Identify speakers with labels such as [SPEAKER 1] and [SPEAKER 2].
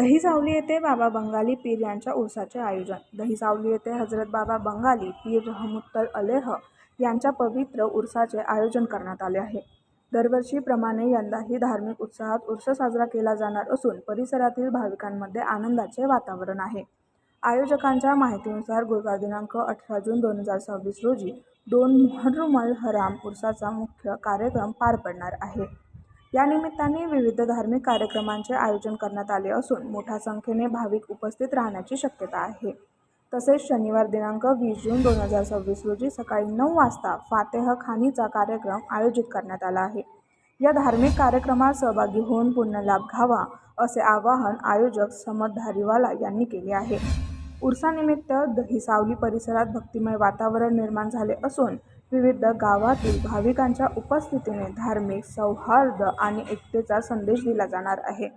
[SPEAKER 1] दहिसावली येथे बाबा बंगाली पीर यांच्या उर्साचे आयोजन। दहिसावली येथे हजरत बाबा बंगाली पीर रहमतुल्लाह अलैह यांच्या पवित्र उर्साचे आयोजन करण्यात आले आहे। दरवर्षीप्रमाणे यंदाही धार्मिक उत्साहात उर्स साजरा केला जाणार असून परिसरातील भाविकांमध्ये आनंदाचे वातावरण आहे। आयोजकांच्या माहितीनुसार गुरुवार दिनांक 18 जून 2026 रोजी 2 मुहर्रमुल हराम उर्साचा मुख्य कार्यक्रम पार पडणार आहे। या निमित्ताने विविध धार्मिक कार्यक्रमांचे आयोजन करण्यात आले असून मोठ्या संख्येने भाविक उपस्थित राहण्याची शक्यता आहे। तसेच शनिवार दिनांक 20 जून 2026 रोजी सकाळी 9 वाजता फातेह खानीचा कार्यक्रम आयोजित करण्यात आला आहे। या धार्मिक कार्यक्रमात सहभागी होऊन पुण्यलाभ घ्यावा असे आवाहन आयोजक समद धारीवाला यांनी केले आहे। उर्सानिमित्त दहिसावली परिसरात भक्तिमय वातावरण निर्माण झाले असून विविध गावातील भाविकांच्या उपस्थितीने धार्मिक सौहार्द आणि एकतेचा संदेश दिला जाणार आहे।